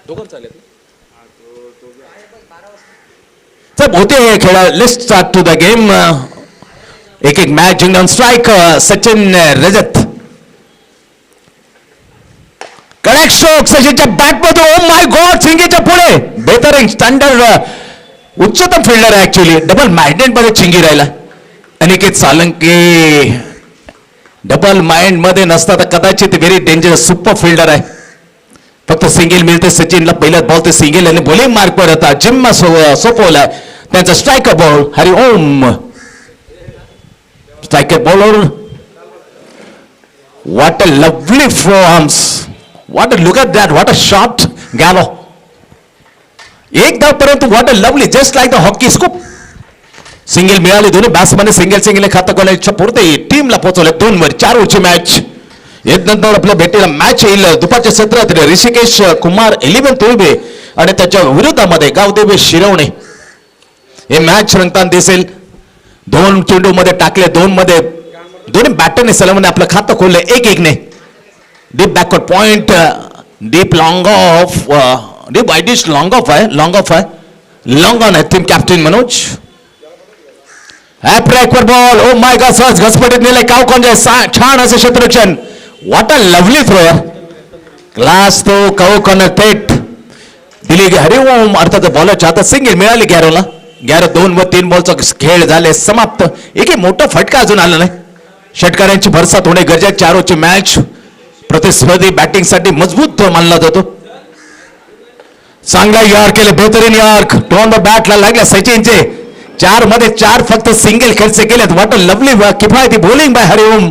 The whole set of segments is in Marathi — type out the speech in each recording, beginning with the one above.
सब होते हैं खेळा. Let's start to the game. एक एक मॅच जिंकून strike Sachin Rajat. Correct stroke सचिनच्या बॅटमधून. ओ माय गॉड, चिंगीच्या पुढे. बेहतरीन स्टँडर्ड उच्चतम फिल्डर आहे ऍक्च्युली. डबल माइंडेड मध्ये चिंगी राहिला. अनिकेत सालंके डबल माइंड मध्ये नसता तर कदाचित व्हेरी डेंजरस सुपर फिल्डर आहे. फक्त सिंगल मिळते सचिनला. पहिल्याच बॉल ते सिंगल आणि बॉलिंग मार्क वर होता. जिम्मा सोपवलाय त्यांचा striker ball. Hariom striker bowler. What a lovely forms. What a look at that. What a shot गॅलो. एक धाव पर्यंत. What a lovely. Just like the hockey scoop. Single मिळाली. दोन्ही बॅट्समॅन सिंगल खातं कोणाच्या इच्छा पुरते टीमला पोहोचवले. 2 वर 4 ओव्हरची मॅच. यानंतर आपल्या भेटीला मॅच येईल दुपारच्या सत्रात. ऋषिकेश कुमार 11 तुळबे आणि त्याच्या विरोधामध्ये गावदेवी शिरवणे. हे मॅच रंगताना दिसेल. 2 चेंडू मध्ये टाकले. 2 मध्ये दोन्ही बॅटरने सलमाने आपलं खातं खोललं 1-1 ने. Deep backward point. Deep long of. Deep widish long of आहे. लॉंग ऑन आहे टीम कॅप्टन मनोज. वर बॉल. ओ माय गॉड, सहज घसपटीत नेले. काव कोंजे छान असे क्षेत्ररक्षण. What a lovely thrower. Class तो काव कॉर्नर थेट दिली. हरिओम अर्थात बॉलरच्या हातात सिंगल मिळाली गॅरोला. गॅरो 2 व 3 बॉलचा खेळ झाले समाप्त. एक मोठा फटका अजून आला नाही. षटकारांची भरसात होणे गरजेचे. 4 ओव्हरची मॅच. प्रतिस्पर्धी बॅटिंग साठी मजबूत मानला जातो. चांगला यॉर्क केले. बेहतरीन यॉर्क. टोन द बॅटला लागल्या सचिनचे. 4 मध्ये 4 फक्त सिंगल खर्च केलेत. व्हॉट अ लवली किफायती बॉलिंग बाय हरिओम.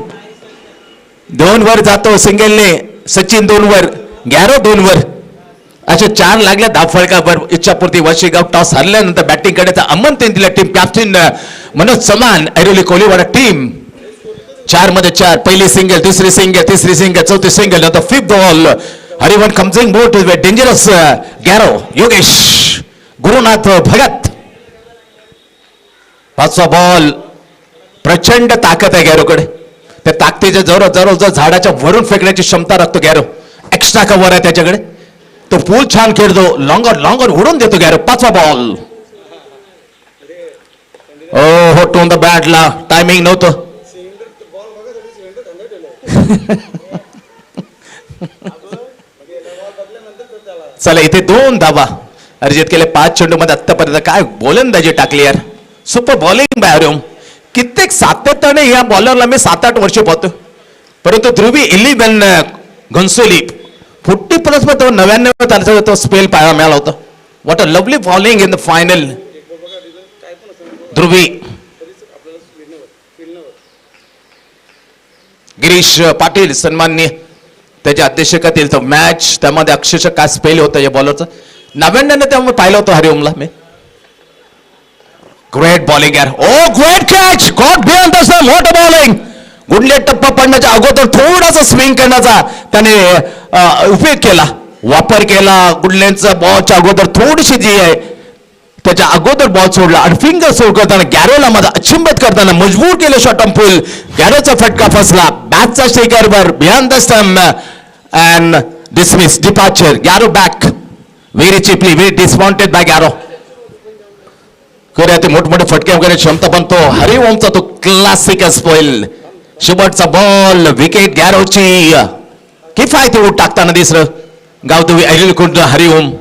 2 वर जातो सिंगलने. सचिन 2 वर. गॅरो 2 वर. अशा 4 लागल्या धावफळकावर. इच्छापूर्ती वशिगाव टॉस हरल्यानंतर बॅटिंग करण्याचा आमंत्रण दिलं team captain Manoj Chavan Airoli Koliwada team. 4 मध्ये 4. पहिली सिंगल, दुसरी सिंगल, तिसरी सिंगल, चौथी सिंगल. नंतर 5th बॉल. हरिवन कम्सिंग बोट इज डेंजरस. गॅरो योगेश गुरुनाथ भगत. 5वा बॉल. प्रचंड ताकद आहे गॅरोकडे. त्या ताकदीच्या जवळ झाडाच्या वरून फेकण्याची क्षमता राखतो गॅरो. एक्स्ट्रा कव्हर आहे त्याच्याकडे. तो पूल छान खेळतो. लॉंगर उडून देतो गॅरो. 5वा बॉल. ओ हो, टोन द बॅटला टायमिंग नव्हतं. चला इथे 2 धावा अर्जित केले 5 चेंडू मध्ये आतापर्यंत. काय गोलंदाजी टाकली यार. सुपर बॉलिंग बाय हरिओम. कित्येक सातत्याने या बॉलरला मी 7-8 वर्ष पाहतो. परंतु ध्रुवी 11 घनसोली 40+ मध्ये 99 तो स्पेल पाहायला मिळाला होता. What a lovely bowling in the final. ध्रुवी. गिरीश पाटील सन्माननीय त्याच्या अध्यक्षतेतील तो मॅच. त्यामध्ये अक्षरशः काय स्पेल होतं या बॉलरचं. 99 ने त्यामुळे पाहिलं होतं हरिओमला मी. ग्रेट बॉलिंग यार. Oh great catch. Got beyond the stump. What a bowling. गुडले टप्पा पडण्याच्या अगोदर थोडासा स्विंग करण्याचा त्याने उपयोग केला. वापर केला. गुडलेंचा बॉलच्या अगोदर थोडीशी जी आहे त्याच्या अगोदर बॉल सोडला आणि फिंगर सोड करताना गॅरोला मध्ये अचंबित करताना मजबूर केलं शॉट ऑन फुल. गॅरोचा फटका फसला. बॅटचा शेकरवर beyond the stump and dismiss. Departure. Garo back. Very cheaply. Very disappointed by Garo. खरं ते मोठमोठे फटके वगैरे क्षमता पण तो हरिओमचा तो क्लासिक स्पोइल. शेवटचा बॉल. विकेट गॅरोची. किफायती उठ टाकताना दिसलं गावदेवी ऐरोली हरिओम.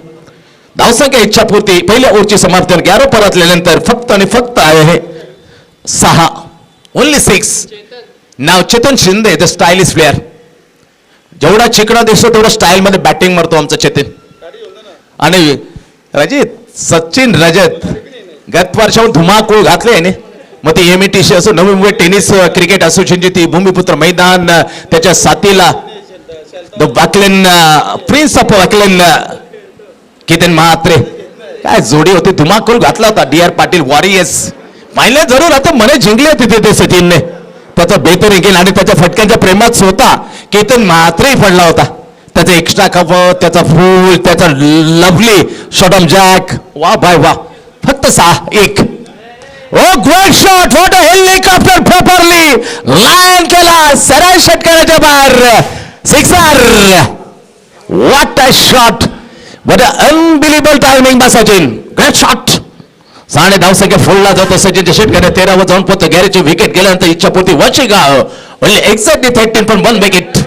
धावसंख्या इच्छापूर्ती. पहिल्या ओव्हरची समाप्ती. गॅरो परतल्यानंतर फक्त आणि फक्त आहे 6. Only 6. Now Chetan Shinde the stylish player. जेवढा चिकणा दिसतो तेवढा स्टाईल मध्ये बॅटिंग मारतो आमचा चेतन. आणि रजित सचिन रजत गत वर्षावर धुमाकूळ घातले ना. मग ती MATC असो नवी मुंबई टेनिस क्रिकेट असोसिएशनची ती भूमिपुत्र मैदान. त्याच्या साथीला the Waklan prince of Waklan Ketan Mhatre. काय जोडी होती. धुमाकूळ घातला होता. DR Patil warriors. पाहिलं जरूर आता मने जिंकले होते तिथे सचिनने. त्याचा बेहतरीन गेला आणि त्याच्या फटक्यांच्या प्रेमात स्वतः केतन महात्रे पडला होता. त्याचा एक्स्ट्रा कव्हर, त्याचा फूल, त्याचा लवली शॉट ऑन जॅक. वा बाय वा. फक्त 6-1. Oh great shot. What a helicopter. Properly line केला. सरळ षटकाराच्या बाहेर. 6. What a shot. What an unbelievable timing by Sachin. Great shot. 6 धावसंख्या फोडला जातो सचिनच्या षटकाने 13 वर जाऊन पोहोचतो. गॅरेची विकेट गेल्यानंतर इच्छापूर्ती वशिगाव only exactly 13.1 wicket.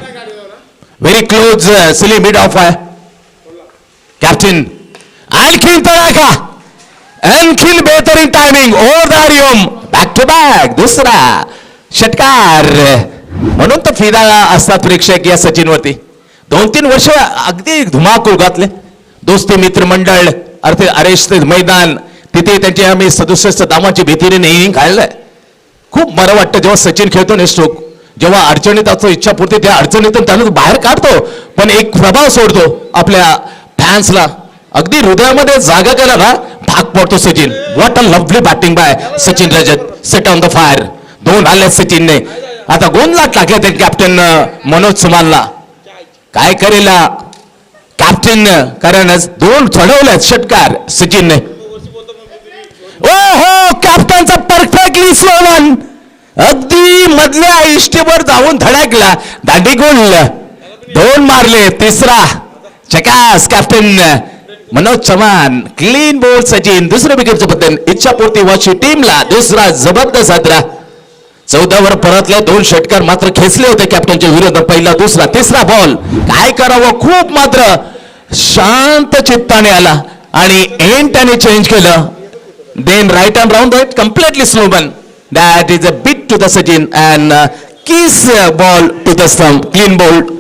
Very close silly mid off आहे. कॅप्टन आणखीन तडाखा, आणखीन बेहतरीन टायमिंग ओव्हर द हरिओम. बॅक टू बॅक दुसरा षटकार. म्हणून तर फिदा असतात प्रेक्षक या सचिनवरती. 2-3 वर्ष अगदी धुमाकूळ घातले. दोस्ती मित्रमंडळ अर्थ अरेस्ट मैदान तिथे त्यांची आम्ही 67 धावांची भीतीने नेहमी खाल्लंय. खूप बरं वाटतं जेव्हा सचिन खेळतो ना स्ट्रोक, जेव्हा अडचणीत असतो इच्छापूर्ती त्या अडचणीतून त्याला बाहेर काढतो, पण एक प्रभाव सोडतो आपल्या फॅन्सला. अगदी हृदयामध्ये जागा केला ना भाग पडतो Sachin. What a lovely batting by Sachin Rajat. Set on the fire. 2 आले सचिनने. आता 2 लाख टाकले ते कॅप्टन मनोज सुमानला. काय करेल कॅप्टन कारणच 2 चढवले षटकार सचिनने. ओहो कॅप्टनचा परफेक्टली स्लोवन अगदी मधल्या इष्टीवर जाऊन धडकला. दांडीगुल 2 मारले. तिसरा चकास captain Manoj Chavan. Clean bowled Sachin. दुसऱ्या विकेटचं पतन. इच्छापूर्ती वाशी टीमला दुसरा जबरदस्त हादरा. 14 वर परतले. 2 षटकार मात्र खेचले होते कॅप्टनच्या विरोधात. पहिला दुसरा तिसरा बॉल काय करावं खूप मात्र शांत चित्ताने आला आणि एंड त्याने चेंज केलं. Then right arm round it completely slow one. That is a bit to the Sachin and kiss ball to the stump. Clean bowled.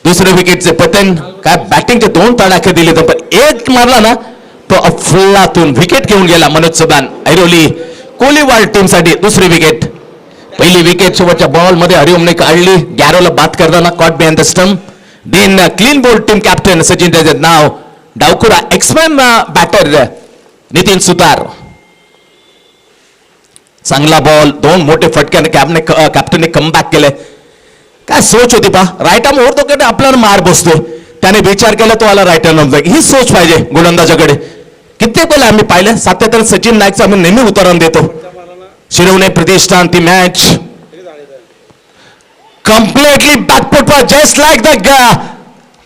दुसऱ्या विकेटचे पतन. काय बॅटिंगचे 2 तडाखे दिले तर पण एक मारला ना तो अफलातून विकेट घेऊन गेला मनोज चव्हाण. ऐरोली कोलीवाल टीमसाठी दुसरी विकेट. पहिली विकेट शेवटच्या बॉल मध्ये हरिओमने काढली. गॅरोला बात करताना caught behind the stump. Then clean bowled team captain Sachin Rajat. नाव डावखुरा एक्समॅन बॅटर नितीन सुतार. चांगला बॉल. 2 मोठे फटक्याने कॅप्टनने कमबॅक केले. काय सोच होती पा. राईट आर्म ओढतो की आपल्याला मार बसतो. त्याने विचार केला तो आला राईट आर्म. ही सोच पाहिजे गोलंदाजाकडे. कित्येक वेळा आम्ही पाहिलं सातत्याने सचिन नाईकचं आम्ही नेहमी उदाहरण देतो. शिरवणे प्रतिष्ठान ती मॅच कम्प्लिटली बॅकफुट वर जस्ट लाईक द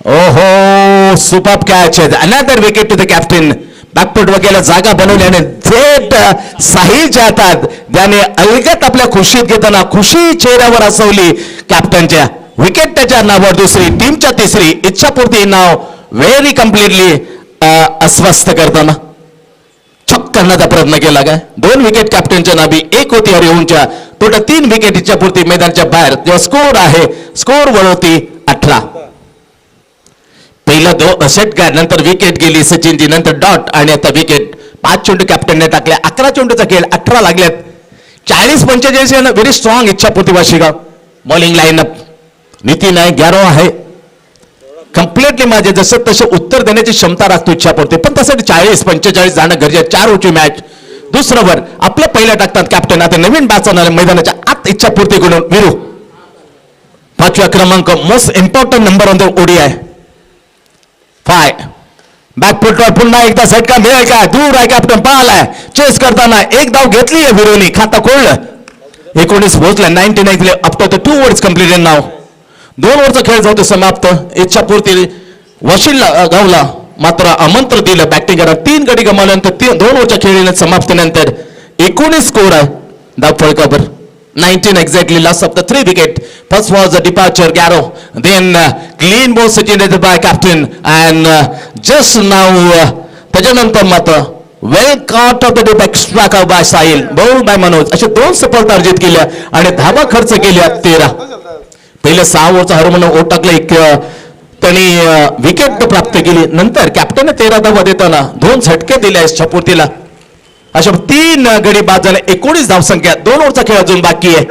ओहो super catch. Another wicket to the captain. Back foot वर गेला जागा बनवल्याने थेट साहिल जातात. ज्याने अलगत आपल्या खुशीत घेताना खुशी चेहऱ्यावर असवली कॅप्टनच्या. विकेट त्याच्या नावावर दुसरी टीमच्या तिसरी. इच्छापूर्ती नाव व्हेरी कम्प्लिटली अस्वस्थ करताना छक करण्याचा प्रयत्न केला. काय 2 विकेट कॅप्टनच्या नावी. 1 होती हरिओमच्या. टोटल 3 विकेट इच्छापूर्ती मैदानाच्या बाहेर. जेव्हा स्कोर आहे स्कोर वर होती 18. पहिला 2 षटकार नंतर विकेट गेली सचिनची. नंतर डॉट आणि आता विकेट. 5 चेंडू कॅप्टनने टाकल्या. 11 चेंडूचा खेळ 18 लागल्यात. 40-45 very strong Ichchhapurti Vashigaon. Bowling lineup Nitin आहे गॅरो आहे. कम्प्लिटली माझे जसं तसे उत्तर देण्याची क्षमता राखतो इच्छापूर्ती. पण तसं 40-45 जाणं गरजेचं. 4 ओव्हरची मॅच. दुसरं वर आपलं पहिलं टाकतात कॅप्टन. आता नवीन बॅच होणार मैदानाच्या आत इच्छापूर्ती कडून विरू. 5व्या क्रमांक most important number on the ODI 5. बॅकफुटवर पुन्हा एकदा झटका मिळेल का. दूर आहे कॅप्टन पाहिलाय. चेस करताना 1 धाव घेतली आहे विरोनी. खाता खोललं. 19 पोहोचला. 99 up to the 2 overs completed नाव. 2 ओव्हरचा खेळ जातो समाप्त. इच्छापूर्ती वशिला गावला मात्र आमंत्रण दिलं बॅटिंग करा. 3 गडी गमावल्यानंतर 2 ओव्हरच्या खेळीने समाप्तीनंतर 19 स्कोर आहे धाव फळकावर. 19 exactly last of the 3 wicket. First was the departure Garrow. Then clean ball Sachin Rajat by captain and just now त्याच्यानंतर मात्र well caught of the day extra का by Sahil ball by Manoj. अशा 2 सफलता अर्जित केल्या आणि धावा खर्च केल्या 13. पहिले 6 ओव्हरचा हरमन ओट टाकले. त्यांनी विकेट प्राप्त केली. नंतर कॅप्टनने 13 धावा देताना 2 झटके दिले इच्छापूर्तीला. अशा 3 गडी बाद झाले. 19 धावसंख्या. 2 ओव्हरचा खेळ अजून बाकी आहे.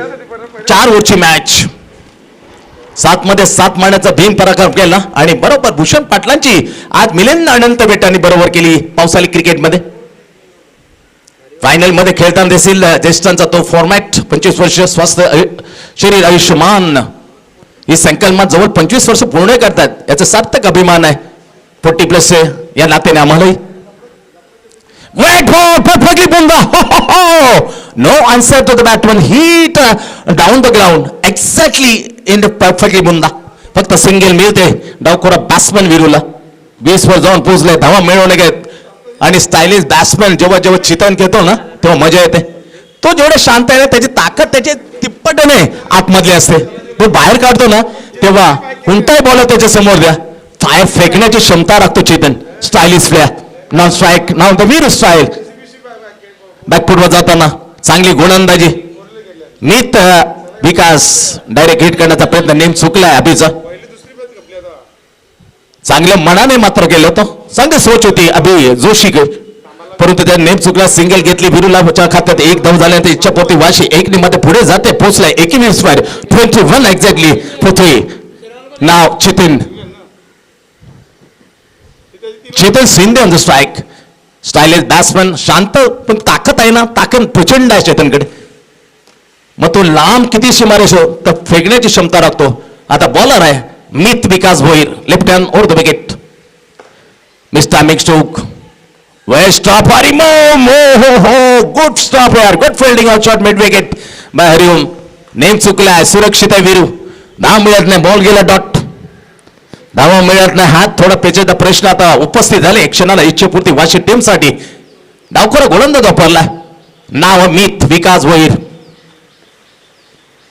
4 ओव्हरची मॅच. 7 मध्ये 7 मारण्याचा भीम पराक्रम केला आणि बरोबर भूषण पाटलांची आज मिलिंद अनंत बेटांनी बरोबर केली पावसाळी क्रिकेटमध्ये. फायनल मध्ये खेळताना दिसेल ज्येष्ठांचा तो फॉर्मॅट. 25 वर्ष स्वस्थ शरीर आयुष्यमान ही संकल्पना जवळ 25 वर्ष पूर्ण करतात. याचा सार्थक अभिमान आहे 40+ या नात्याने आम्हालाही. Wait for perfectly Bunda. No answer to the batsman. Hit down the ground exactly in the perfectly Bunda. फक्त सिंगल मिळते डावखोरा बॅट्समन विरूला. 20 वर जाऊन पोहोचले, धावा मिळवले गेत. आणि स्टायलिश बॅट्समॅन जेव्हा जेव्हा चितन घेतो ना तेव्हा मजा येते. तो जेवढे शांत आहे त्याची ताकद त्याची तिप्पटने आतमधली असते. तो बाहेर काढतो ना तेव्हा कोणताही बॉलर त्याच्या समोर द्या, फायर फेकण्याची क्षमता राखतो Chetan. Stylish player, non strike, नाव द वीर स्टाईल. बॅकफुटवर जाताना चांगली गोलंदाजी. नीट विकास डायरेक्ट हिट करण्याचा प्रयत्न नेम चुकलाय अभिचा. चांगल्या मनाने मात्र केलं होतं, चांगली सोच होती अभि जोशी, परंतु त्या नेम चुकला. सिंगल घेतली विरुला खात्यात. एक धाव झाल्यानंतर इच्छापोटी वाशी 1 मध्ये पुढे जाते, पोहोचलाय 21 square 21 exactly Prithvi. Now Chetan Shinde on the strike. Stylish batsman, शांत पण ताकद आहे ना, ताकद प्रचंड आहे चेतनकडे. मग तो लांब किती सीमारेष हो तर फेकण्याची क्षमता राखतो. आता बॉलर आहे Mit Vikas Bhoir, left hand over the wicket. Mister mix stroke, well stop Hariom हो गुड स्टॉप यार, good fielding out shot mid wicket by Hariom. नेम चुकलाय, सुरक्षित आहे वीरू. धाव मिळत नाही, बॉल गेला डॉट. धावा मिळत नाही, हात थोडा पेचेचा प्रश्न आता उपस्थित झाले क्षणाला इच्छेपूर्ती वाशी टीमसाठी. डावखोरा गोलंदाज वापरला, नाव Mit Vikas Bhoir.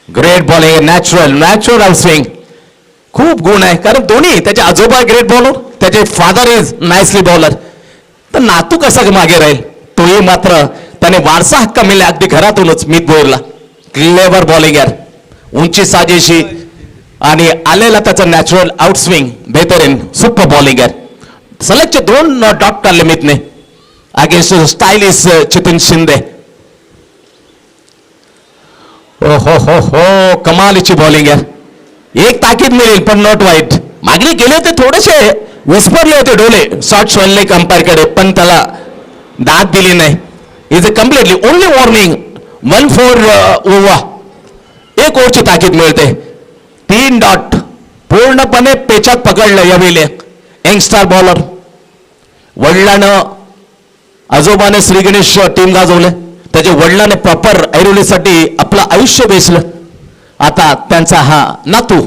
Great bowling, natural out swing. खूप गुण आहे कारण दोन्ही त्याचे आजोबा ग्रेट बॉलर, त्याचे फादर इज नाईसली बॉलर. तर नातू कसा मागे राहील, तोही मात्र त्याने वारसा हक्क मिळाला अगदी घरातूनच मित भोईरला. क्लेवर बॉलिंग यार, उंची साजेशी आणि आलेला त्याचा नॅचरल आउट स्विंग बेहतरीन सुपर बॉलिंग आहे. सलगचे 2 डॉट काढले मितने अगेन्स्ट स्टायलिश चेतन शिंदे. हो हो हो हो कमालीची बॉलिंग आहे. एक ताकीद मिळेल पण नॉट वाईट. मागणी केले होते, थोडेसे विस्परले होते डोले शॉर्ट सोडले कंपायरकडे, पण त्याला दाद दिली नाही. Is a completely only warning 1 for over. 1 ओव्हरची ताकीद मिळते. 3 डॉट पूर्णपणे पेचात पकडलं यावेळी यंगस्टार बॉलर. वडिलानं आजोबाने श्री गणेश टीम गाजवले, त्याच्या वडिलाने प्रॉपर ऐरोलीसाठी आपलं आयुष्य वेचलं. आता त्यांचा हा नातू.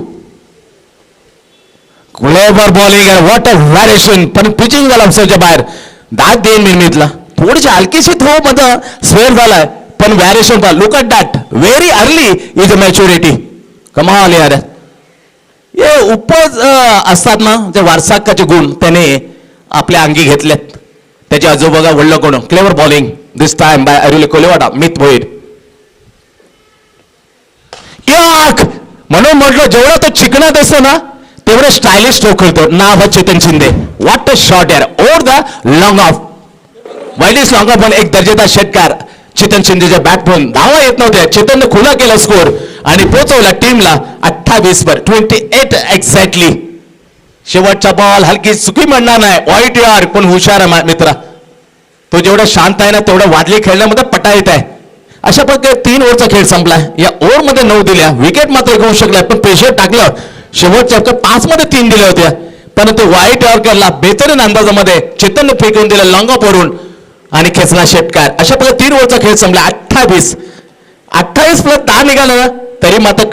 क्लेवर बॉलिंग आहे, व्हॉट अ व्हॅरिएशन. पण पिचिंग झाला ऑफसाईडच्या बाहेर. दाद देईन मिनिटला थोडीशी हलकीशी थ्रो मध्ये स्वेअर झालाय, पण व्हॅरिएशन पहा. Look at that, very early is a maturity. कमाल यार. हे उपज असतात ना जे वारसाहक्काचे गुण त्याने आपल्या अंगी घेतलेत. त्याचे आजोबा वडिलांकडून. क्लेवर बॉलिंग दिस टाइम बाय ऐरोली कोलेवाडा मित भोईर. याक म्हणून म्हटलं जेवढा तो चिकनात असतो ना तेवढं स्टायलिश स्ट्रोक खेळतो. नाव Chetan Shinde. What a shot यार, over the long off. Wide is long off पण एक दर्जेदार षटकार चेतन शिंदेच्या बॅटमधून. धावा येत नव्हत्या, चेतनने खुला केला स्कोर आणि पोहोचवला टीमला 28 वर 28 एक्झॅक्टली. शेवटचा बॉल हलकी चुकी म्हणणार नाही, वाईट यार पण हुशार आहे मित्रा. तो जेवढा शांत आहे ना तेवढा वादली खेळण्यामध्ये पटाईत आहे. अशा प्रकारे 3 ओव्हरचा खेळ संपला. या ओव्हरमध्ये 9 दिल्या, विकेट मात्र घेऊ शकला पण प्रेशर टाकलं. शेवटच्या 5 मध्ये 3 दिल्या होत्या, परंतु वाईट यॉर्करला बेहतरीन अंदाजामध्ये चेतनने फेकून दिलं लॉंग ऑफ वरून आणि खेचला षटकार. अशा प्रकारे 3 ओव्हरचा खेळ संपला. 28 प्लस 10 निघाला ना तरी मात्र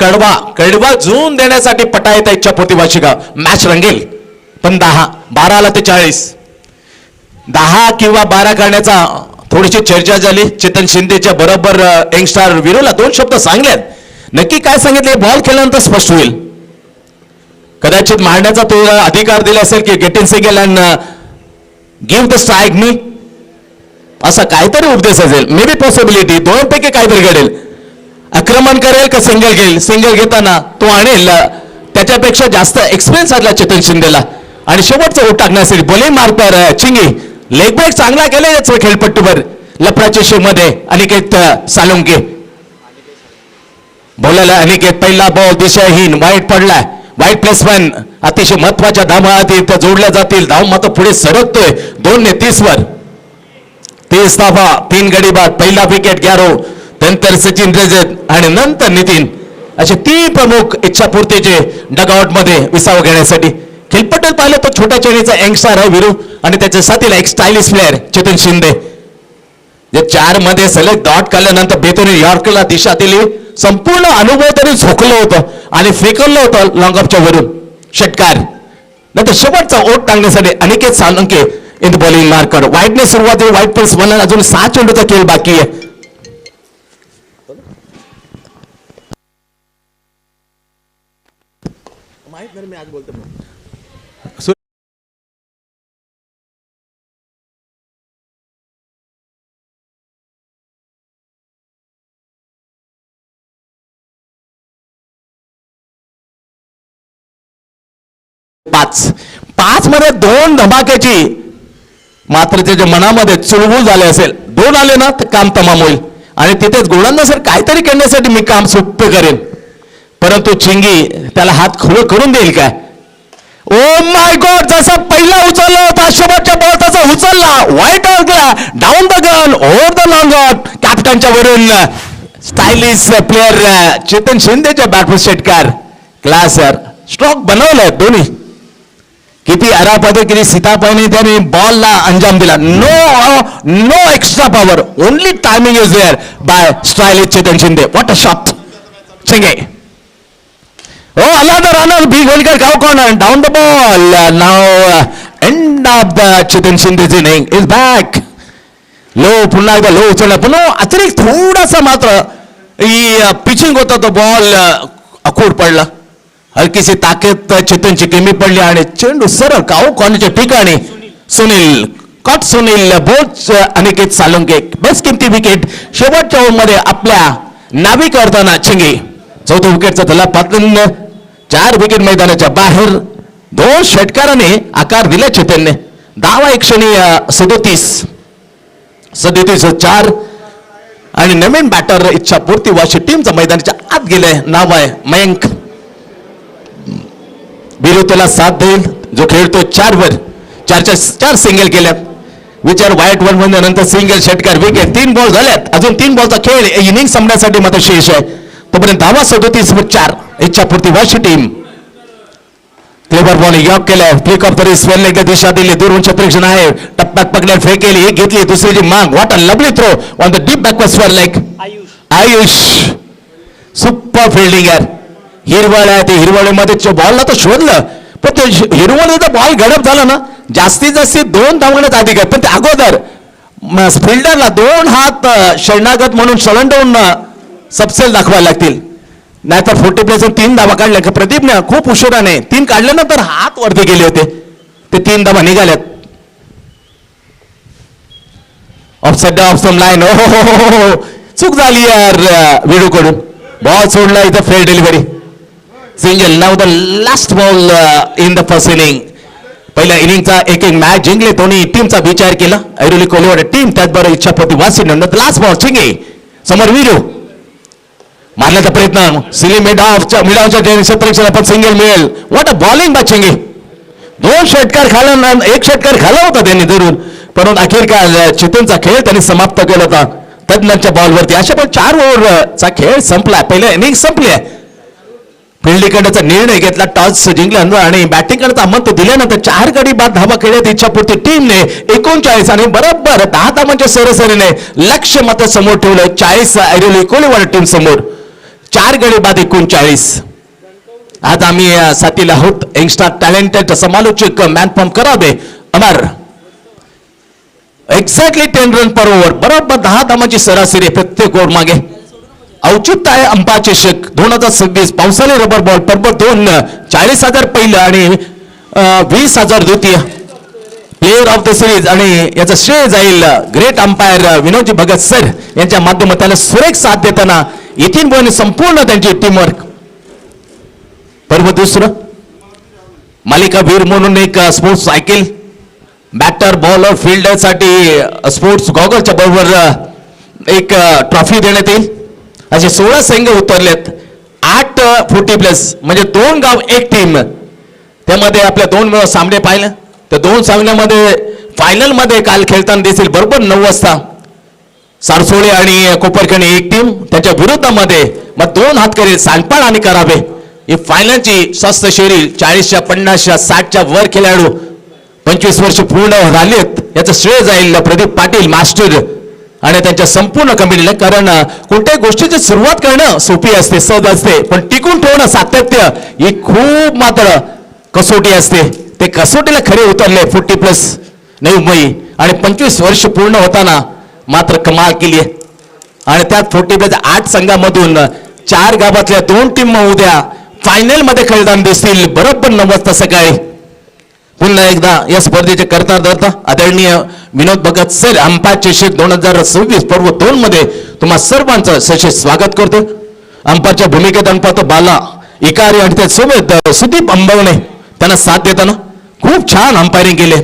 कडवा जून देण्यासाठी पटाईत इच्छापोती वाशिगाव. मॅच रंगेल पण 12 ते 40 10 किंवा 12 करण्याचा थोडीशी चर्चा झाली. चेतन शिंदेच्या बरोबर यंगस्टार वीरूला 2 शब्द सांगलेत. नक्की काय सांगितले बॉल खेळल्यानंतर स्पष्ट होईल. कदाचित मारण्याचा तो अधिकार दिला असेल की get in single and give the strike me, असा काहीतरी उपदेश असेल. मे बी पॉसिबिलिटी दोनपैकी काहीतरी घडेल. आक्रमण करेल का सिंगल घेईल. सिंगल घेताना तो आणेल त्याच्यापेक्षा जास्त एक्सपिरियन्स असला चेतन शिंदेला आणि शेवटचा ओट टाकण्यासाठी बॉलिंग मार्कर चिंगी. लेग ब्रेक चांगला केला याच खेळपट्टीवर लफडाच्या शेमध्ये. अनिकेत सालुंके बोलायला. अनिकेत पहिला बॉल दिशाहीन वाईट पडलाय. वाईट प्लेसमेंट अतिशय महत्वाच्या धावा जोडल्या जातील. धाव मात्र पुढे सरकतोय 2 ने 30 वर. 30 धावा 3 गडी बाद. पहिला विकेट गॅरो, नंतर सचिन रजत आणि नंतर नितीन. असे 3 प्रमुख इच्छापूर्तीचे डगआउट मध्ये विसाव घेण्यासाठी. खेळपट्टीत पाहिलं तो छोट्या चेरीचा यंगस्टार आहे वीरू आणि त्याच्या साथीला एक स्टायलिश प्लेअर चेतन शिंदे. जे 4 मध्ये सलग डॉट काढल्यानंतर बेतोनी यॉर्करला दिशा दिली. संपूर्ण अनुभव तरी झोकलं होतं आणि फेकलं होतं लॉंग ऑफच्या वरून षटकार. नाही शेवटचा ओट टांगण्यासाठी Aniket Salunke in the bowling marker. वाईटने सुरुवात वाईट प्लस 1 अजून 6 चेंडूचा खेळ बाकी आहे. पाच मध्ये 2 धमाक्याची मात्र त्याच्या मनामध्ये चुळबुळ झाले असेल. 2 आले ना तर काम तमाम होईल आणि तिथेच गोलंदाज सर काहीतरी करण्यासाठी मी काम सोपे करेन, परंतु चिंगी त्याला हात खुलं करून देईल काय? ओ माय गॉड, जसा पहिला उचलला होता शेवटच्या बॉल तसा उचलला, वाईट गेला, down the gun, over the long on. कॅप्टनच्या वरून स्टायलिश प्लेअर चेतन शिंदेच्या बॅटवर षटकार. क्लास सर, स्ट्रोक बनवलाय दोन्ही. किती अरापदे केली सीतापाईने, त्याने बॉलला अंजाम दिला. No extra power, only timing is there by stylish Chetan Shinde. What a shot. Chinge Oh, another runner, big Holker cow corner, down the ball. Now, end of the Chetan Shinde's inning is back. Low पुन्हा एकदा लो उचलला, पुन्हा अतिरिक्त थोडासा मात्र ही पिचिंग होता तो बॉल अखूड पडला. हलकीशी ताकद चेतनची कमी पडली आणि चेंडू सरळ काऊ कॉर्नरच्या ठिकाणी. सुनील कॉट, सुनील बोच, अनिकेत साळुंके बेस्ट किमती विकेट शेवटच्या ओव्हरमध्ये आपल्या नावी करताना. चिंगी चौथ्या विकेटचा धला पातळून 4 विकेट मैदानाच्या बाहेर. 2 षटकाराने आकार दिला चेतनने. धावा एक क्षणी 37-4 आणि नवीन बॅटर इच्छापूर्ती वाशी टीमचा मैदानाच्या आत गेले. नाव आहे मयंक. बिरू त्याला साथ देईल जो खेळतो 4 वर. 4 सिंगल केल्यात. विचार वाईट 1 मध्ये नंतर सिंगल षटकार विकेट. 3 बॉल झाल्यात, अजून 3 बॉलचा खेळ इनिंग संपण्यासाठी मात्र शेष आहे. तोपर्यंत धावा 37-4 Ichchhapurti Vashi team. Clever ball यॉक केलाय. फ्लिक ऑफ तरी स्वेल एकदा दिशा दिली, दूरवरून क्षेत्ररक्षण आहे, टप्प्यात पकडल्या फेकेली, एक घेतली, दुसरीची माग. What a lovely throw on the deep backward swell leg. Ayush super fielding आहे. हिरवळ आहे, ते हिरवळीमध्ये बॉलला तर शोधलं, पण ते हिरवळीचा बॉल गडप झाला ना, जास्तीत जास्त 2 धावण्यात अधिक आहे. पण ते अगोदर फिल्डरला 2 हात शरणागत म्हणून सलंडवून सबसेल दाखवायला लागतील, नाहीतर 40 प्लेस 3 धावा काढल्या. प्रदीपने खूप उशिराने 3 काढल्यानंतर हात वरती गेले होते, ते 3 धावा निघाल्यात. Offside off some line. हो चूक झाली यार विडूकडून. बॉल सोडला, इथं फेल डिलिव्हरी. सिंगल. नाव the last ball in the first inning. पहिल्या इनिंगचा एक मॅच जिंकले दोन्ही टीमचा विचार केला. ऐरोली कोल्हेवाडी टीम, त्याचबरोबर इच्छापूर्ती वासी. लास्ट बॉल चिंगे समोर विरू मारण्याचा प्रयत्न. सिली मिडावच्या क्षेत्ररक्षण पण सिंगल मिळेल. What a bowling by Chinge. 2 षटकार खाला, 1 षटकार खाला होता त्यांनी धरून, परंतु अखेरकार चेतनचा खेळ त्यांनी समाप्त केला होता तज्ञांच्या बॉलवरती. अशा पण 4 ओव्हरचा खेळ संपला. पहिल्या इनिंग संपले. फिल्डिंगचा निर्णय घेतला, टॉस जिंकल्यानंतर आणि बॅटिंग करण्याचा मत दिल्यानंतर 4 गडी बाद धावा खेळत इच्छापूर्ती टीमने 39 आणि बरोबर 10 धावांच्या सरासरीने लक्ष्य मात्र समोर ठेवलं. 40 ऐरोली कोल्हेवाडी टीम समोर. 4 गडी बाद 39. आज आम्ही साथीला आहोत यंगस्टर टॅलेंटेड समालोचक मॅन फॉर्म करावे अमर. एक्झॅक्टली 10 रन पर ओव्हर, बरोबर 10 धावांची सरासरी प्रत्येक ओव्हर मागे. औचित्य आहे अंपा चषक 2026 पावसाळी रबर बॉल बरोबर 2 40,000 पहिलं आणि 20,000 द्वितीय. प्लेअर ऑफ द सिरीज आणि याचं श्रेय जाईल ग्रेट अंपायर विनोदजी भगत सर यांच्या माध्यमातून सुरेख साथ देताना येथील बॉल संपूर्ण त्यांची टीमवर्क. बरोबर दुसरं मालिकावीर म्हणून एक sports cycle, batter bowler fielder साठी स्पोर्ट्स गॉगलच्या बरोबर एक ट्रॉफी देण्यात येईल. असे 16 संघ उतरलेत. 8 40 प्लस म्हणजे 2 गाव 1 टीम. त्यामध्ये आपल्या 2 सामने पाहिले. त्या 2 सामन्यामध्ये फायनल मध्ये काल खेळताना दिसेल बरोबर 9 वाजता सारसोळे आणि कोपरखणी 1 टीम, त्याच्या विरोधामध्ये मग 2 हातकरी सांडपाळ आणि करावे. ही फायनलची स्वस्त शेरी 40च्या 50च्या 60च्या वर खेळाडू 25 वर्ष पूर्ण झालीत. याचं श्रेय जाईल प्रदीप पाटील मास्टर आणि त्यांच्या संपूर्ण कमिटीला. कारण कोणत्याही गोष्टीची सुरुवात करणं सोपी असते, सहज असते, पण टिकून ठेवणं सातत्य ही खूप मात्र कसोटी असते. ते कसोटीला खरे उतरले 40+ नवी मुंबई आणि 25 वर्ष पूर्ण होताना मात्र कमाल केली आहे. आणि त्यात 40+ 8 संघामधून 4 गावातल्या 2 टीम उद्या फायनल मध्ये खेळताना दिसतील बरोबर 9 वाजता सकाळी. पुन्हा एकदा या स्पर्धेचे कर्ता आदरणीय विनोद भगत सर अंपायर चषक 2026 पर्व 2 मध्ये तुम्हा सर्वांचं सशेष स्वागत करतो. अंपायरच्या भूमिकेत पाहतो बाला इकारी आणि त्यासोबत सुदीप अंबवणे त्यांना साथ देताना खूप छान अंपायरिंग केले.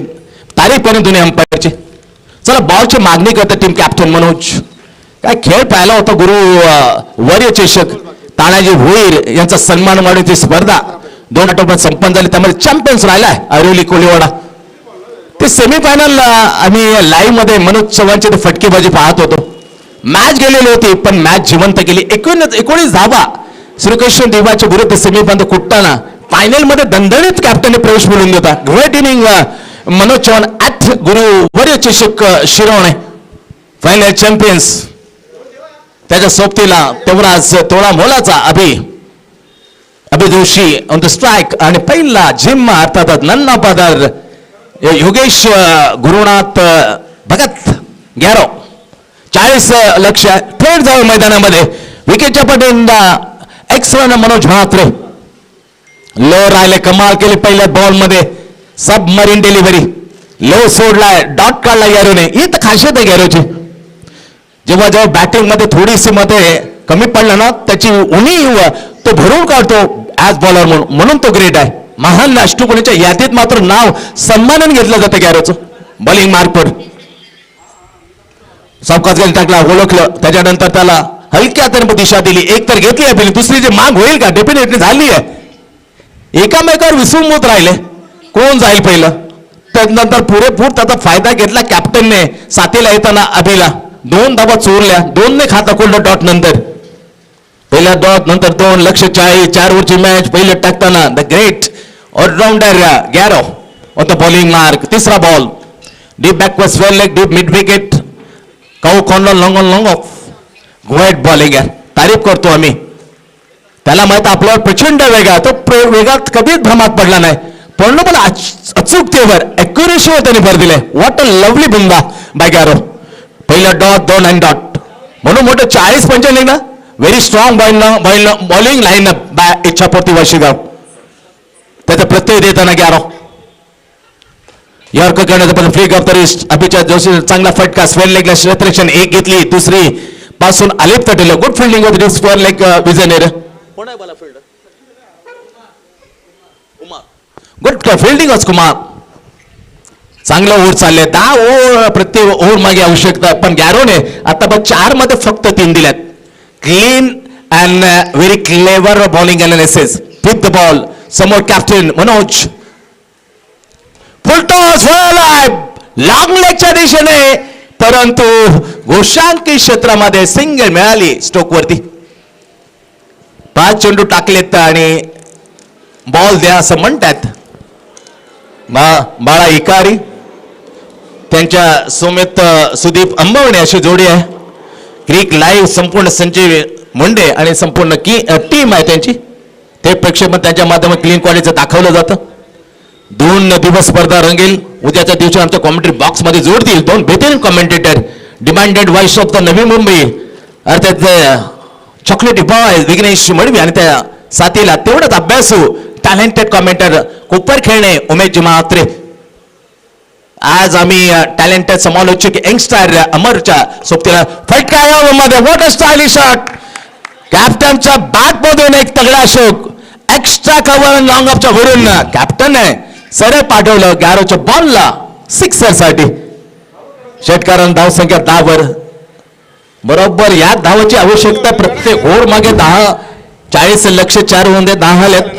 तारीफ करून दोन्ही अंपायरची. चला बॉलची मागणी करते टीम कॅप्टन मनोज. काय खेळ पाहिला होता गुरु वर्य चषक तानाजी भोईर यांचा सन्मान वाढवण्याची स्पर्धा 2 आठवड्यात संपन्न झाली. त्यामध्ये चॅम्पियन्स राहिलाय ऐरोली कोळीवाडा. ते सेमीफायनल आम्ही लाईव्ह मध्ये मनोज चव्हाणची फटकेबाजी पाहत होतो. मॅच गेलेली होती पण मॅच जिवंत केली. 19 धावा श्रीकृष्ण देवाच्या विरुद्ध सेमीफायनल कुटताना फायनल मध्ये दणदणीत कॅप्टनने प्रवेश मिळवून देता. Great inning Manoj Chavan at गुरु वर्य चषक शिरवणे फायनल चॅम्पियन्स. त्याच्या सोबतीला तेवढाच तोळा मोलाचा अभिदोषी ऑन द स्ट्राईक आणि पहिला झिम्मा अर्थात नन्ना पदार योगेश गुरुनाथ भगत गॅरो 40 लक्ष थेट जाऊ मैदानामध्ये. विकेटच्या पटींदा एक्स-रन मनोज म्हात्रे. लो राहिले कमाल केली पहिल्या बॉल मध्ये सबमरीन डिलिव्हरी. लो सोडलाय डॉट काढला गॅरोने. ही तर खासियत आहे गॅरोची. जेव्हा जेव्हा बॅटिंग मध्ये थोडीशी मध्ये कमी पडलं ना त्याची उणीव तो भरून काढतो ऍज बॉलर म्हणून तो ग्रेट आहे. महान अष्टकोणीच्या यादीत मात्र नाव सन्मानाने घेतलं जातं गॅरोचं. बॉलिंग मार्कवर सावकाश गेल टाकला ओळखलं. त्याच्यानंतर त्याला हलक्या तरी दिशा दिली. एक तर घेतली आहे दुसरी जी माग होईल का डेफिनेटली झाली आहे. एकामेकावर विसंबूत राहिले कोण जाईल पहिलं. त्यानंतर पुरेपूर त्याचा फायदा घेतला कॅप्टनने. साथीला येताना अभिला 2 धावा चोरल्या. 2 ने खाता खोललं डॉट नंतर. पहिल्या डॉट नंतर 2 लक्ष 4 ओव्हरची मॅच. पहिलं टाकताना the great allrounder Garo on the bowling mark. तिसरा ball deep backward swell leg deep mid wicket cow corner long on long off. Great bowling आहे. तारीफ करतो आम्ही. त्याला माहित आपल्यावर प्रचंड वेग आहे. तो वेगात कधीच भ्रमात पडला नाही. पण अचूकतेवर अॅक्युरेसीवर त्यांनी भर दिले. व्हॉट अ लवली बुंदा बाय गॅरो. पहिला डॉट 2 आणि डॉट म्हणून मोठं 40-55 ना. Very strong bowling line up by Ichchhapurti Vashigaon. त्याचा प्रत्यय देताना गॅरो यॉर्कर करण्याचा पण फ्लिक ऑफ द रिस्ट. अभिचार जोशी चांगला फटका. स्वेल लेगला क्षेत्ररक्षण 1 घेतली. दुसरी पासून अलिप्त ठेवलं. Good fielding off the square leg विजयनेर. Good fielding off Kumar. चांगलं ओव्हर चालले. 10 ओव्हर प्रत्येक ओव्हर मागे आवश्यकता. पण गॅरोने आता 4 मध्ये फक्त 3 दिल्यात. Clean and very clever bowling analysis. Fifth ball समोर कॅप्टन मनोज. फुलटॉस लॉंग लेगच्या दिशेने परंतु गोशांकी क्षेत्रामध्ये सिंगल मिळाली स्ट्रोक वरती. 5 चेंडू टाकलेत आणि बॉल द्या असं म्हणतात. बाळा इकारी त्यांच्या सोमेत सुदीप अंबवणे अशी जोडी आहे. क्रिक लाईव्ह संपूर्ण संजय मुंडे आणि संपूर्ण टीम आहे त्यांची. ते प्रेक्षेपण त्यांच्या माध्यमात क्लीन क्वालिटीचं दाखवलं जातं. 2 दिवस स्पर्धा रंगेल. उद्याच्या दिवशी आमच्या कॉमेंट्री बॉक्स मध्ये जोडतील 2 बेहतरीन commentator. Demanded voice of the Navi Mumbai अर्थात चॉकलेटी बॉय विघ्नेश मडवी आणि त्या साथीला तेवढंच अभ्यासू टॅलेंटेड कॉमेंटर कोपर खेळणे उमेश म्हात्रे. आज आम्ही टॅलेंटेड समालोचक यंगस्टर अमरच्या सोबतीला फटका मध्ये व्हॉट अ स्टायलिश शॉट. कॅप्टनच्या बॅट मधून एक तगडा शोक. एक्स्ट्रा कव्हर लॉंग ऑफच्या वरून कॅप्टनने सरळ पाठवलं गॅरोच्या बॉलला 6 साठी. षटकारण धावसंख्या 10 वर. बरोबर या धावाची आवश्यकता. प्रत्येक ओव्हर मागे 10 40 लक्ष 4 होऊन दे 10 आलेत.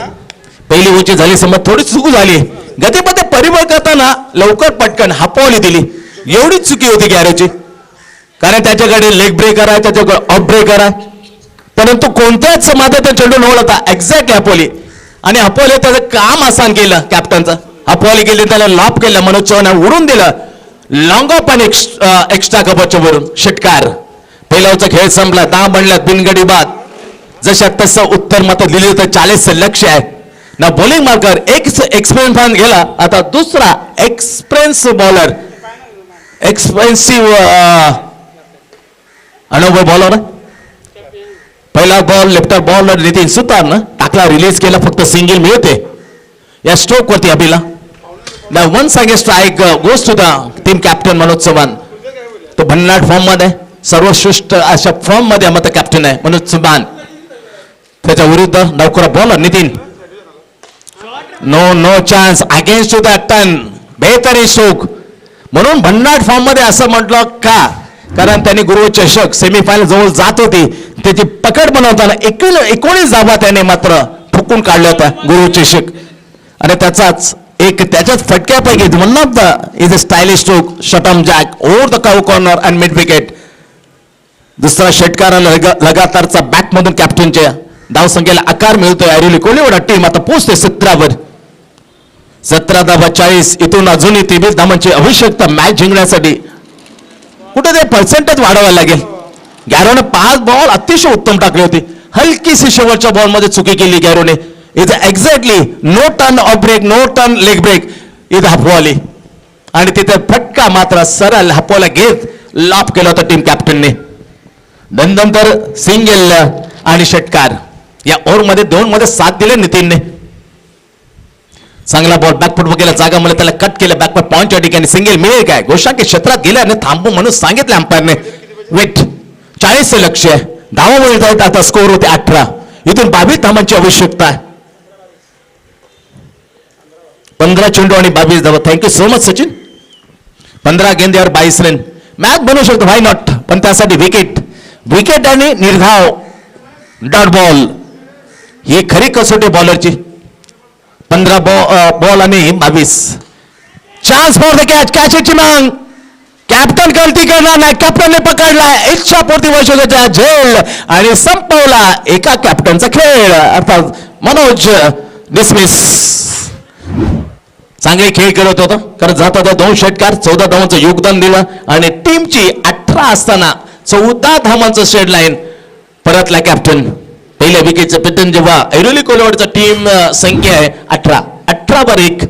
पहिली उंची झाली समज थोडी चूक झाली. गतीमध्ये परिबळ करताना लवकर पटकन हापवली दिली. एवढीच चुकी होती गॅरोची. कारण त्याच्याकडे लेग ब्रेकर आहे त्याच्याकडे ऑफ ब्रेकर आहे. परंतु कोणत्याच समाधान चेंडू न होता एक्झॅक्ट हापवली आणि हापवले त्याचं काम आसान केलं कॅप्टनचं. हापवली गेली त्याला लॉप केलं. मनोज चव्हाण उडून दिलं लॉंग ऑफ आणि एक्स्ट्रा कव्हरच्या वरून. षटकार. पहिल्याचा खेळ संपला. 10 बनल्यात बिनगडी बाद. जशा तसं उत्तर मात्र दिले होतं. 40 लक्ष आहे. ना बॉलिंग मार्कर एक्सपेरिमेंट गेला. आता दुसरा एक्सपिरियन्स बॉलर एक्सपेन्सिव्ह अनुभव बॉलर. पहिला बॉल लेफ्टर बॉलर नितीन सुतारनं टाकला, रिलीज केला, फक्त सिंगल मिळते या स्ट्रोक वरती अभिला. ना once again strike goes to the team captain Manoj Chavan. तो भन्नाट फॉर्म मध्ये, सर्वश्रेष्ठ अशा फॉर्म मध्ये मत कॅप्टन आहे मनोज चव्हाण. त्याच्या विरुद्ध नौकरा bowler Nitin. No chance against to the turn. बेहतरीन स्ट्रोक. म्हणून भन्नाट फॉर्म मध्ये असं म्हटलं का, कारण त्यांनी गुरु चषक सेमीफायनल जवळ जात होती, त्याची पकड बनवताना 19 धावा त्याने मात्र ठोकून काढल्या होत्या गुरु चषक. आणि त्याचाच एक त्याच्याच फटक्यापैकी one off the is a stylish stroke शटम jack over the cow corner and mid wicket. दुसरा षटकाराला लगातारचा बॅट मधून कॅप्टनच्या धावसंख्येला आकार मिळतोय. ऐरोली कोलिवडा टीम आता पोहोचते 17 वर. 17 धावा 40. इथून अजूनही 23 धावांची आवश्यकता मॅच जिंकण्यासाठी. कुठे ते पर्सेंटेज वाढवायला लागेल. गॅरोने 5 बॉल अतिशय उत्तम टाकले होते. हलकीशी शेवटच्या बॉल मध्ये चुकी केली गॅरोने. Is exactly no turn off break, no turn leg break, इथं हापवाली. आणि तिथे फटका मात्र सरळ हापवाला घेत लॉप केला होता टीम कॅप्टनने. नंतर सिंगल आणि षटकार या ओव्हरमध्ये 2 मध्ये 7 दिले नितीनने. चांगला बॉल बॅकफुट गेला, जागा मला त्याला कट केलं. बॅकफुट पॉईंटच्या ठिकाणी सिंगल मिळेल काय, गोशांकी क्षेत्रात गेल्या आणि थांबू म्हणून सांगितलं अंपायरने. वेट 40 लक्ष आहे. धावा मिळत आहेत. आता स्कोर होते 18. इथून 22 धावांची आवश्यकता आहे. 15 चेंडू आणि 22 धावा. Thank you so much Sachin. 15 गेंद्यावर 22 run. Match बनवू शकतो, व्हाय नॉट. पण त्यासाठी विकेट आणि निर्धाव डॉट बॉल ही खरी कसोटी बॉलरची. 15 बॉल आणि 22. चान्स फॉर द कॅचची मांग. कॅप्टन गलती करणार नाही. कॅप्टनने पकडलाय. इच्छापूर्ती वर्षाच्या झेल आणि संपवला एका कॅप्टनचा खेळ, अर्थात मनोज डिसमिस. चांगले खेळ करत होता, कारण जात होता 2 षटकार 14 धावांचं योगदान दिलं आणि टीमची 18 असताना 14 धावांचं शेड लाईन परतला कॅप्टन. पहिल्या विकेटचं पतन जेव्हा ऐरोली कोलवाडचा टीम संख्या आहे 18 वर 1.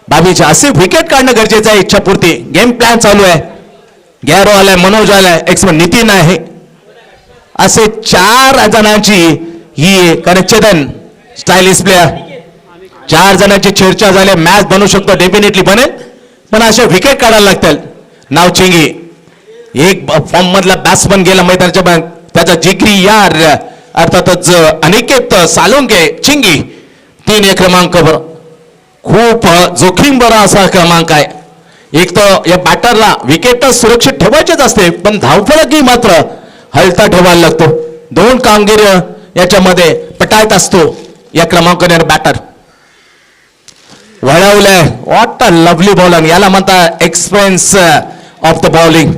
22 असे विकेट काढणं गरजेचं आहे. इच्छापूर्ती गेम प्लॅन चालू आहे. गॅरो आलाय, मनोज आलाय, एक्सपर्ट नितीन आहे. असे 4 जणांची ही कनेक्शन स्टायलिश प्लेअर. 4 जणांची चर्चा झाली. मॅच बनवू शकतो, डेफिनेटली बनेल, पण असे विकेट काढायला लागतील. नाव चिंगी एक फॉर्म मधला बॅट्समन गेला मैदानाच्या. त्याचा जिगरी यार अर्थातच अनिकेत सालुंके चिंगी 3 क्रमांकावर. खूप जोखीम बरा असा क्रमांक आहे. एक तर या बॅटरला विकेट सुरक्षित ठेवायचेच असते, पण धावफलकही मात्र हलता ठेवायला लागतो. 2 कामगिरी याच्यामध्ये पटायत असतो या क्रमांकाने बॅटर. वळवलंय. What a lovely bowler. याला म्हणता एक्सपिरियन्स ऑफ द बॉलिंग.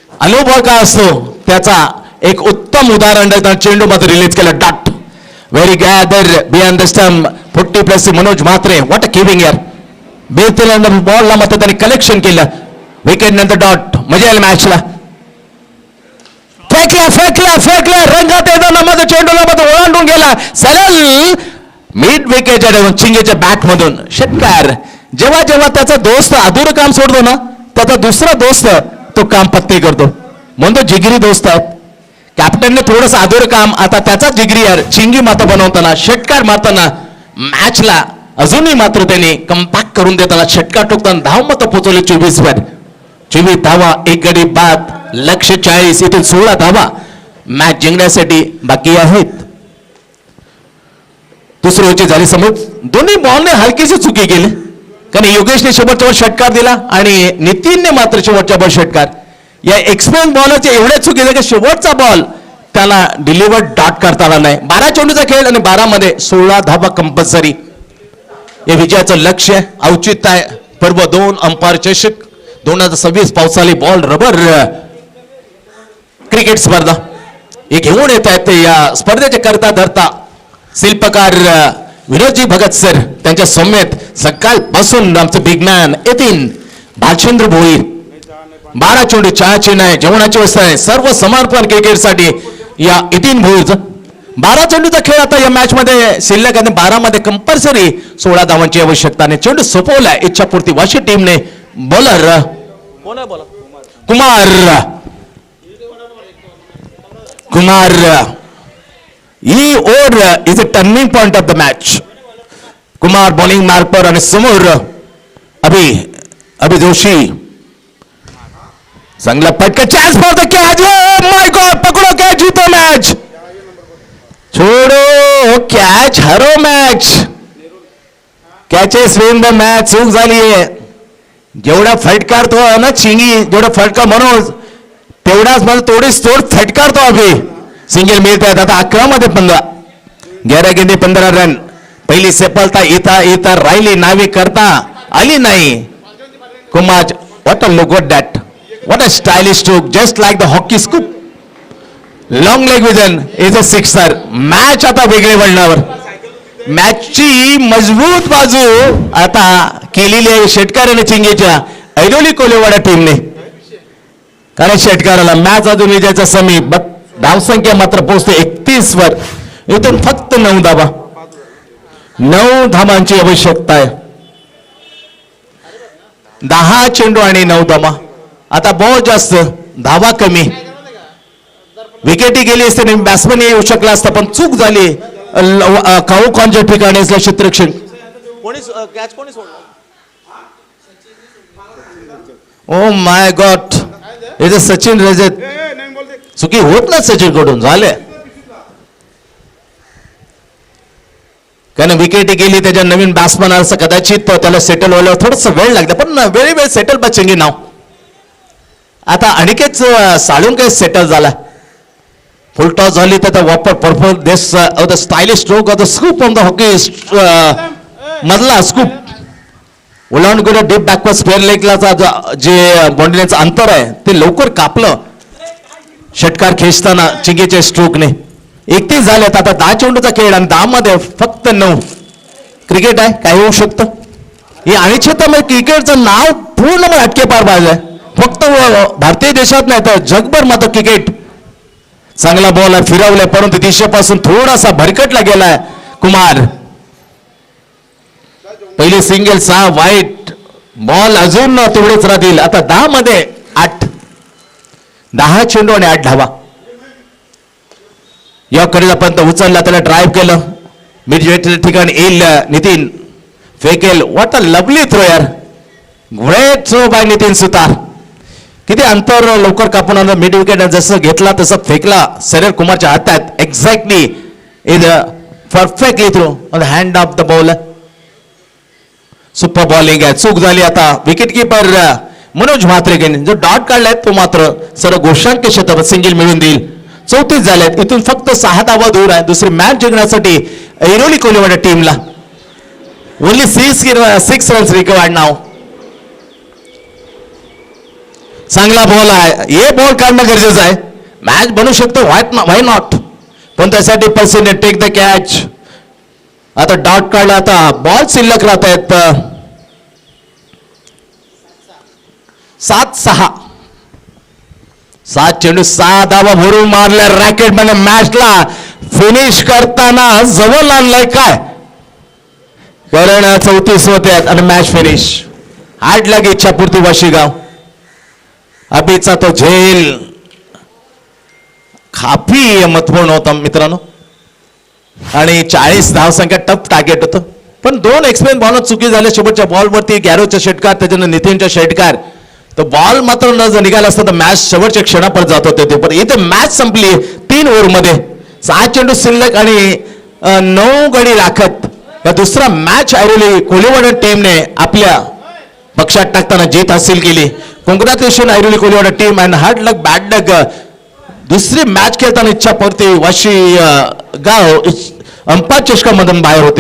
अनुभव काय असतो त्याचा एक उत्तम उदाहरण चेंडू मध्ये रिलीज केला. Dot very gather beyond the stump 40+ Manoj Mhatre. What a keeping यार. बेहतरीन बॉलला मात्र त्यांनी कलेक्शन केलं. विकेट नंतर डॉट. मजा आली मॅचला. फेकला रंगात येताना मध्ये चेंडूला मध्ये ओलांडून गेला सरळ मिड विकेटच्या चिंगेच्या बॅट मधून षटकार. जेव्हा त्याचा दोस्त अधुरं काम सोडतो ना, त्याचा दुसरा दोस्त तो काम पत्ते करतो. म्हणतो जिगरी दोस्त आहेत. कॅप्टनने थोडस अधुरं काम आता त्याचा जिगरी यार चिंगी माता बनवताना षटकार मारताना मॅचला अजूनही मात्र त्यांनी कमबॅक करून देताना षटकार ठोकताना धाव मत पोहोचवले 24 वर. 24 धावा 1 गडी बाद. लक्ष्य 40. इथून 16 धावा मॅच जिंकण्यासाठी बाकी आहेत. दुसरी ओव्हरची झाली समोर. दोन्ही बॉलने हलकीशी चुकी केली, कारण योगेशने शेवटच्या वर षटकार दिला आणि नितीनने मात्र शेवटच्या वर षटकार. या एक्सपिरियन्स बॉलरचे एवढ्या चुकी की शेवटचा बॉल त्याला डिलिव्हर्ड डॉट करता आला नाही. 12 चेंडूचा खेळ आणि 12 मध्ये 16 धावा कंपल्सरी. या विजयाचं लक्ष्य औचित्य आहे. पर्व 2 अंपायर चषक 2026 पावसाळी बॉल रबर क्रिकेट स्पर्धा हे घेऊन येत आहेत. या स्पर्धेचे करता धरता शिल्पकार विनोदजी भगत सर त्यांच्या समेत सकाळपासून आमचे बिग मॅन येतील भालचंद्र भोईर. 12 चेंडू 4 चिन्ह आहे. जेवणाची व्यवस्था आहे. सर्व समर्पण क्रिकेटसाठी या 18 भोईर 12 चेंडूचा खेळ आता या मॅच मध्ये शिल्लक आणि 12 मध्ये कंपल्सरी 16 धावांची आवश्यकता आहे. चेंडू सोपवलाय इच्छापूर्ती वाशी टीमने. बॉलर कुमार ही over is a turning point of the match. Kumar bowling mark पर आणि समोर अभि जोशी. चांगला पटका chance for the catch. My god पकडो कॅच जीतो मॅच. छोडो कॅच हरो match. Catches win the match. चूक झाली आहे. जेवढा फटकारतो ना चिंगी जेवढा फटका मनोज तेवढाच मला थोडीच फटकारतो अभि. सिंगल मिळत आहेत आता 11 मध्ये 15. 11 गेंदे 15 रन. पहिली सफलता इथं राहिली नावी करता आली नाही. Kumar what a look at that. What a stylish stroke just like the hockey scoop. Long leg vision is a sixer. Match आता वेगळे वळणावर. मॅचची मजबूत बाजू आता केलेली आहे शेटकऱ्याने चिंगेच्या ऐरोली कोलेवाडा टीमने. कारण शेटकऱ्याला मॅच अजून विजयाचा समीप. धावसंख्या मात्र पोहोचते 31 वर. इथून फक्त 9 धावा. 9 धावांची आवश्यकता आहे. 10 चेंडू आणि 9 धावा. आता बहुत जास्त धावा कमी. विकेटी गेली असते बॅट्समन येऊ शकला असता पण चूक झाली. काऊ कॉनच्या ठिकाणी असल्या क्षेत्ररक्षण. Oh my god is a Sachin Rajat. चुकी होत ना सचिन कडून झाले. कारण विकेट गेली त्याच्या नवीन बॅट्समन असं कदाचित त्याला सेटल व्हायला थोडस वेळ लागतं पण वेळ सेटल बा चेंगी नाव. आता अनिकेत साळुंके सेटल झाला. फुल टॉस झाली तर वापर perform this the stylish stroke of the scoop on the hockey मधला स्कूप. ओलांडून डीप बॅकवर्ड स्क्वेअर लेगला जे बाउंड्रीचं अंतर आहे ते लवकर कापलं षटकार खेचताना चिंगेच्या स्ट्रोकने. 31 झालेत आता. 10 चेंडूचा खेळ आणि 10 मध्ये फक्त 9. क्रिकेट आहे काय होऊ शकतं. हे अनिश्चितता क्रिकेटचं नाव पूर्ण अटके पार पाहिजे. फक्त भारतीय देशात नाही तर जगभर मात्र क्रिकेट. चांगला बॉल फिरवलाय परंतु दिशेपासून थोडासा भरकटला गेलाय. कुमार पहिली सिंगल 6 वाईट. बॉल अजून तेवढेच राहतील. आता 10 मध्ये 8. 10 चेंडू आणि 8 धावा. या पर्यंत उचलला त्याला ड्राईव्ह केलं. मिड ठिकाणी येईल नितीन फेकेल. व्हॉट अ लवली थ्रो यार. Great throw by Nitin Sutar. किती अंतर लवकर कापून आणलं. मिड विकेट जसं घेतला तसं फेकला सरेर कुमारच्या हातात. Exactly is perfectly throw on the hand of the bowler. Super bowling आहे. चूक झाली आता. विकेट किपर मनोज म्हात्रे जो डॉट काढलाय तो मात्र सर्व गोष्टांक क्षेत्रात सिंगल मिळून देईल. 34 झालेत. इथून फक्त 6 धावा दूर आहे दुसरी मॅच जिंकण्यासाठी ऐरोली कोलेवाडा टीमला. ओनली 6 रन्स रिक्वायर्ड नाव. चांगला बॉल आहे. हे बॉल काढणं गरजेचं आहे. मॅच बनू शकतो व्हाय नॉट पण त्यासाठी पर्सेंट टेक द कॅच. आता डॉट काढला. आता बॉल शिल्लक राहत आहेत 7-6. 7 चेंडू 6 धावा भरून मारल्या. रॅकेट मध्ये मॅचला फिनिश करताना जवळ आणलाय काय कारण 34 होते आणि मॅच फिनिश. हार्ड लागे इच्छापूर्ती वाशीगाव. अभिचा तो झेल काफी महत्वपूर्ण होता मित्रांनो आणि 40 धावसंख्या टफ टार्गेट होतं पण 2 एक्सपेरियन्स बॉलर चुकी झाल्या. शेवटच्या बॉलवरती गॅरोचा षटकार त्याच्यानं नितीनचा षटकार. तो बॉल मात्र न जर निघाला असता तर मॅच शेवटच्या क्षणापर्यंत जात होते. पण इथे मॅच संपली 3 ओव्हरमध्ये. 6 चेंडू शिल्लक आणि 9 गडी राखत या दुसरा मॅच ऐरोली कोलेवाडा टीमने आपल्या पक्षात टाकताना जीत हासिल केली. Congratulation Airoli Koliwada team and hard luck bad luck. दुसरी मॅच खेळताना इच्छापूर्ती वाशी गाव अंपायर चषकामधून बाहेर होते.